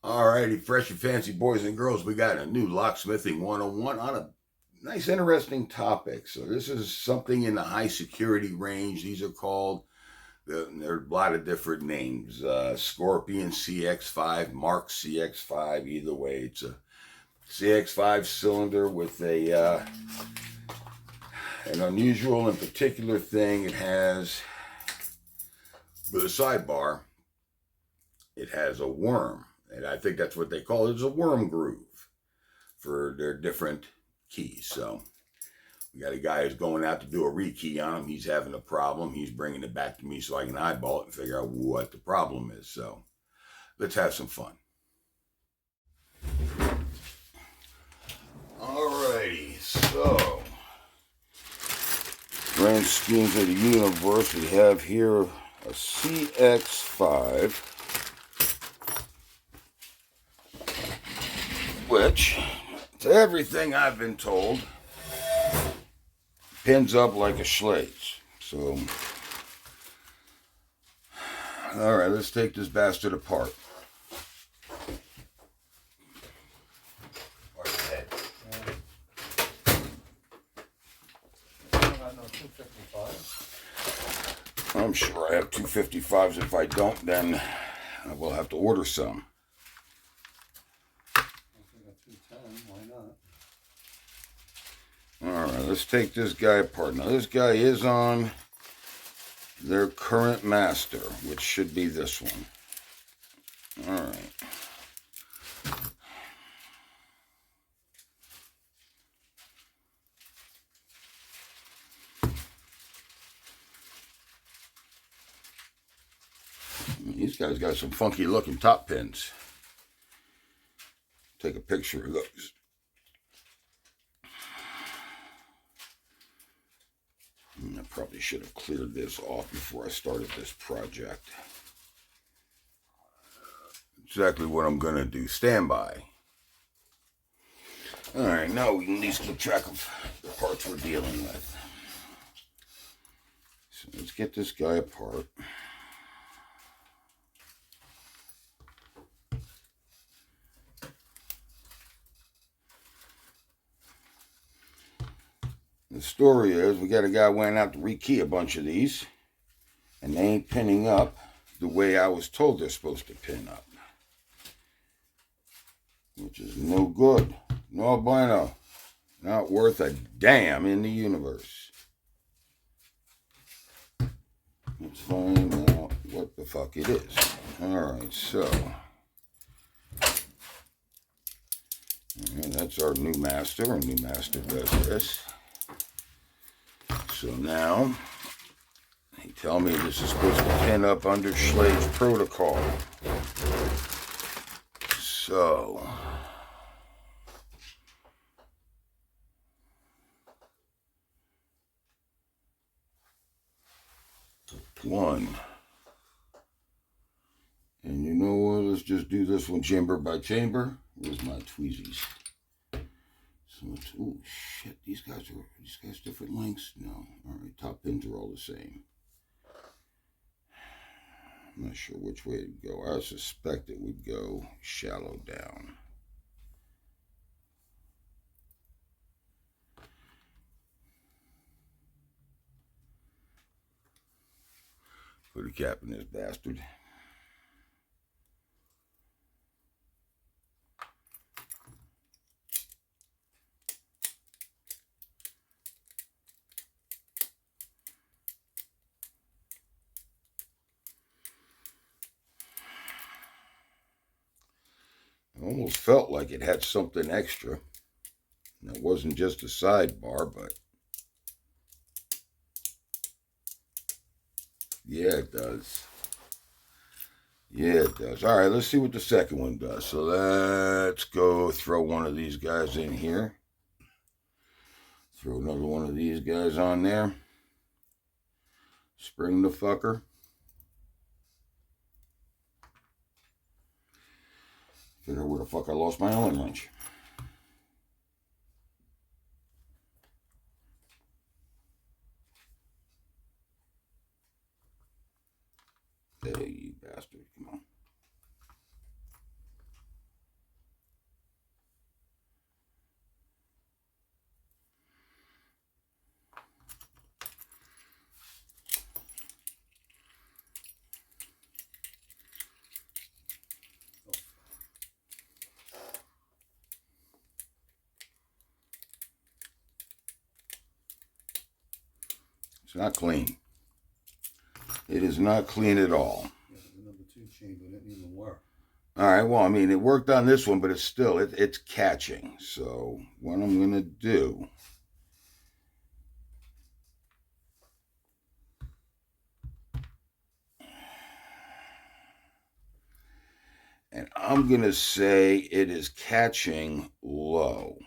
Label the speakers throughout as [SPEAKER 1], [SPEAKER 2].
[SPEAKER 1] Alrighty, fresh and fancy boys and girls, we got a new Locksmithing 101 on a nice, interesting topic. So this is something in the high security range. These are called, there are a lot of different names. Scorpion CX5, Mark CX5, either way. It's a CX5 cylinder with an unusual and particular thing. It has, with a sidebar, it has a worm. And I think that's what they call it, is a worm groove for their different keys. So we got a guy who's going out to do a rekey on him. He's having a problem. He's bringing it back to me so I can eyeball it and figure out what the problem is. So let's have some fun. Alrighty, so grand schemes of the universe, we have here a CX5, which, to everything I've been told, pins up like a Schlage. So, alright, let's take this bastard apart. I'm sure I have 255s. If I don't, then I will have to order some. Alright, let's take this guy apart. Now, this guy is on their current master, which should be this one. Alright. These guys got some funky looking top pins. Take a picture of those. I probably should have cleared this off before I started this project. Exactly what I'm going to do. Stand by. Alright, now we can at least keep track of the parts we're dealing with. So let's get this guy apart. The story is, we got a guy went out to rekey a bunch of these, and they ain't pinning up the way I was told they're supposed to pin up. Which is no good. No bueno. Not worth a damn in the universe. Let's find out what the fuck it is. Alright, so. And that's our new master. Our new master does this. So now, they tell me this is supposed to pin up under Schlage protocol. So, one. And you know what? Let's just do this one chamber by chamber. Where's my tweezies? So it's, oh shit, these guys different lengths? No. Alright, top pins are all the same. I'm not sure which way it'd go. I suspect it would go shallow down. Put a cap in this bastard. It almost felt like it had something extra. And it wasn't just a sidebar, but yeah, it does. Yeah, it does. All right, let's see what the second one does. So let's go throw one of these guys in here. Throw another one of these guys on there. Spring the fucker. Figure out where the fuck I lost my Allen wrench. Hey, you bastard. Come on. It's not clean. It is not clean at all.
[SPEAKER 2] Yeah, the number 2 chamber didn't even work.
[SPEAKER 1] All right, well, I mean, it worked on this one, but it's still, it's catching. So what I'm going to do, and I'm going to say it is catching low.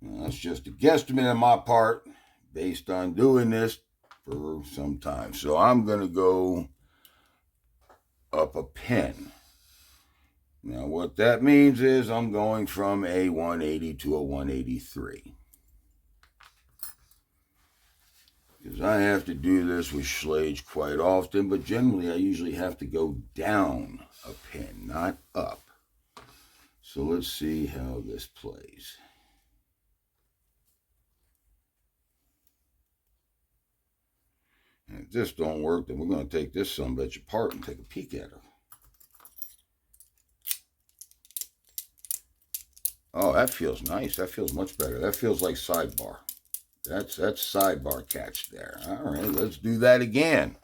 [SPEAKER 1] Now, that's just a guesstimate on my part based on doing this for some time. So I'm going to go up a pin. Now, what that means is I'm going from a 180 to a 183. Because I have to do this with Schlage quite often, but generally I usually have to go down a pin, not up. So let's see how this plays. And if this don't work, then we're going to take this sumbitch apart and take a peek at her. Oh, that feels nice. That feels much better. That feels like sidebar. That's sidebar catch there. All right, let's do that again.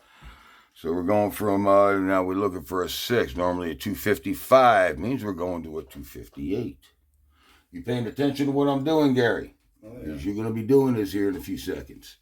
[SPEAKER 1] So we're going from, now we're looking for a 6. Normally a 255 means we're going to a 258. You paying attention to what I'm doing, Gary?
[SPEAKER 2] Oh, yeah.
[SPEAKER 1] Because you're going to be doing this here in a few seconds.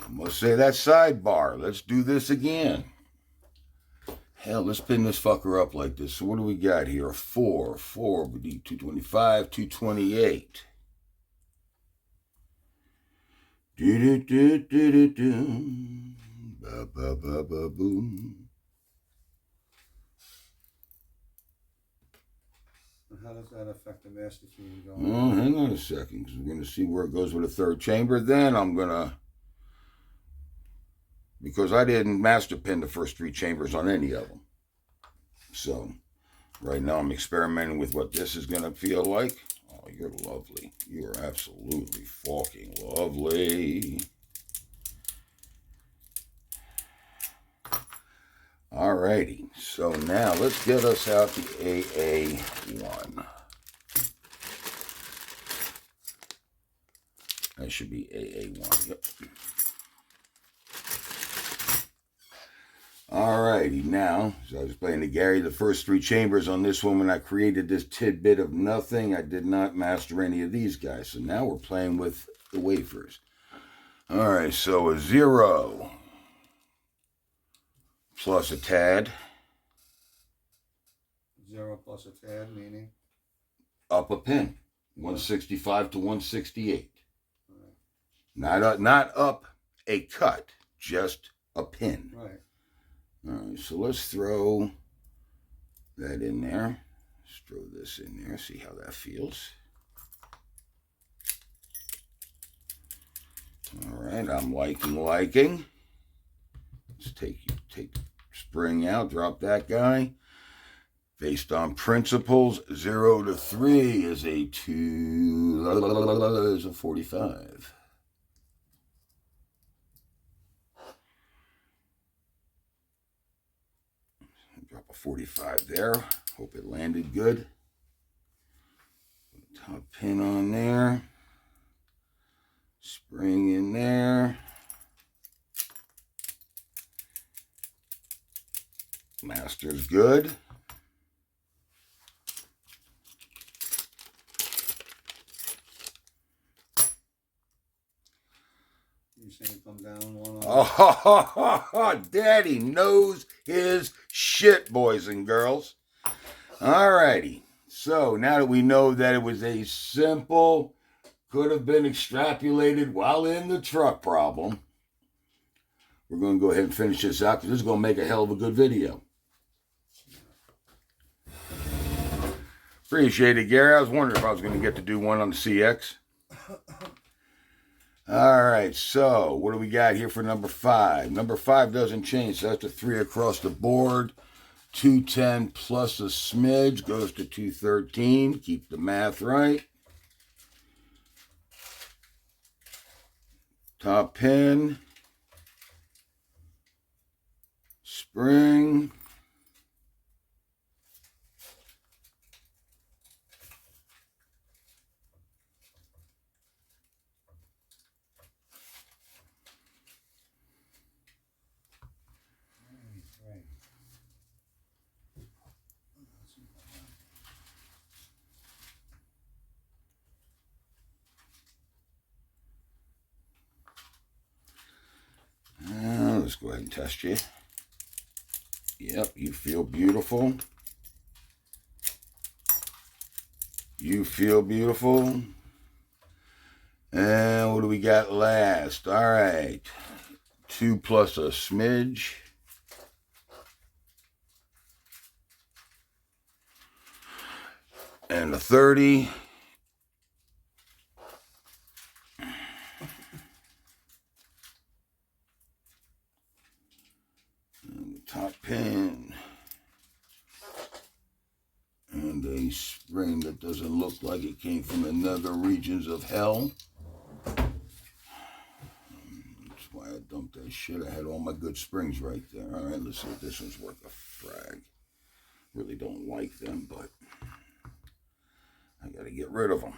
[SPEAKER 1] I must say that sidebar. Let's do this again. Hell, let's pin this fucker up like this. So what do we got here? A 4. 4 would be 225, 228. Do-do-do-do-do-do. Ba-ba-ba-ba-boom.
[SPEAKER 2] How does that affect the master key?
[SPEAKER 1] Oh, hang on a second, because we're going to see where it goes with a 3rd chamber. Then I'm going to, because I didn't master pin the first 3 chambers on any of them. So right now I'm experimenting with what this is going to feel like. Oh, you're lovely. You are absolutely fucking lovely. Alrighty, so now let's get us out the AA1. That should be AA1, yep. Alrighty, now, so I was playing to Gary, the first 3 chambers on this one when I created this tidbit of nothing. I did not master any of these guys, so now we're playing with the wafers. Alright, so a 0 plus a tad.
[SPEAKER 2] 0 plus a tad, meaning?
[SPEAKER 1] Up a pin. 165 to 168. Right. Not up a cut, just a pin.
[SPEAKER 2] Right.
[SPEAKER 1] Alright, so let's throw that in there. Let's throw this in there, see how that feels. Alright, I'm liking. Let's take the spring out, drop that guy. Based on principles, 0 to 3 is a 2, is a 45. Drop a 45 there. Hope it landed good. Top pin on there. Spring in there. Master's good.
[SPEAKER 2] You saying come down one?
[SPEAKER 1] Oh, Daddy knows his shit, boys and girls. Alrighty. So now that we know that it was a simple, could have been extrapolated while in the truck problem, we're going to go ahead and finish this out because this is going to make a hell of a good video. Appreciate it, Gary. I was wondering if I was going to get to do one on the CX. All right, so what do we got here for number 5? Number 5 doesn't change, so that's a 3 across the board. 210 plus a smidge goes to 213. Keep the math right. Top pin. Spring. Let's go ahead and test you. Yep, you feel beautiful. You feel beautiful. And what do we got last? All right. 2 plus a smidge. And a 30. And the top pin. And a spring that doesn't look like it came from the nether regions of hell. That's why I dumped that shit. I had all my good springs right there. All right, let's see if this one's worth a frag. Really don't like them, but I got to get rid of them.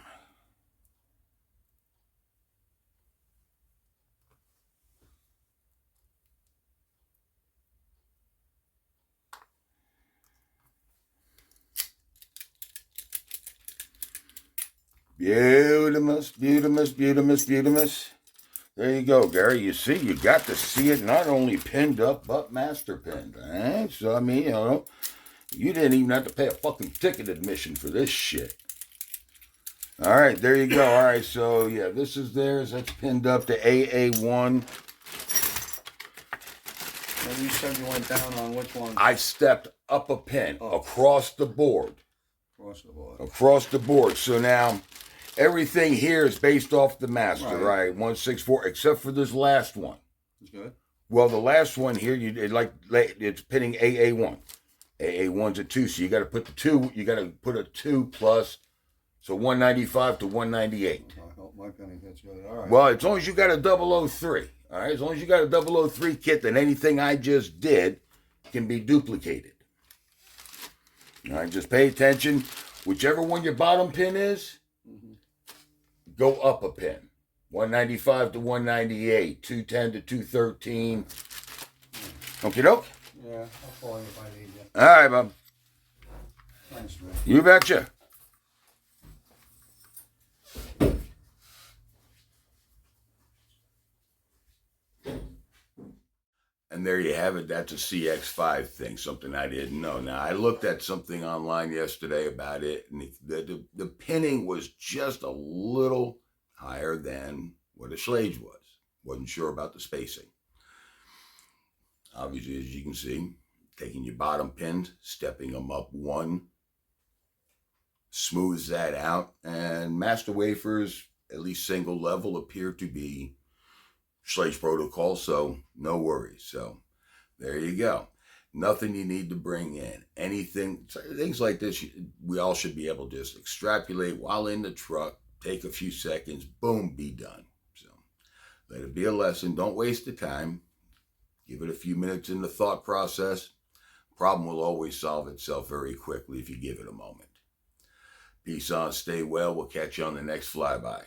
[SPEAKER 1] Beautimous, beautimous, beautimous, beautimous. There you go, Gary. You see, you got to see it not only pinned up, but master pinned. All right? So, I mean, you didn't even have to pay a fucking ticket admission for this shit. All right, there you go. All right, so, yeah, this is theirs. That's pinned up to AA1.
[SPEAKER 2] And you said you went down on which one?
[SPEAKER 1] I stepped up a pin across the board.
[SPEAKER 2] Across the board.
[SPEAKER 1] Across the board. So now, everything here is based off the master, right? 164, except for this last one.
[SPEAKER 2] That's good.
[SPEAKER 1] Well, the last one here, it's pinning AA1. AA1's a 2, so you got to put the 2. You got to put a 2 plus, so 195 to 198.
[SPEAKER 2] I hope my penny gets good. All right.
[SPEAKER 1] Well, as long as you got a 003, all right. As long as you got a 003 kit, then anything I just did can be duplicated. All right, just pay attention. Whichever one your bottom pin is, go up a pin. 195 to 198, 210 to 213. Okie doke?
[SPEAKER 2] Yeah, I'll call you if I need you.
[SPEAKER 1] All right, bub.
[SPEAKER 2] Thanks, man.
[SPEAKER 1] You betcha. And there you have it. That's a CX5 thing, something I didn't know. Now, I looked at something online yesterday about it, and the pinning was just a little higher than what a Schlage was. Wasn't sure about the spacing. Obviously, as you can see, taking your bottom pins, stepping them up 1, smooths that out, and master wafers, at least single level, appear to be Schlage protocol, so no worries. So there you go. Nothing you need to bring in. Anything, things like this, we all should be able to just extrapolate while in the truck, take a few seconds, boom, be done. So let it be a lesson. Don't waste the time. Give it a few minutes in the thought process. Problem will always solve itself very quickly if you give it a moment. Peace on, stay well. We'll catch you on the next flyby.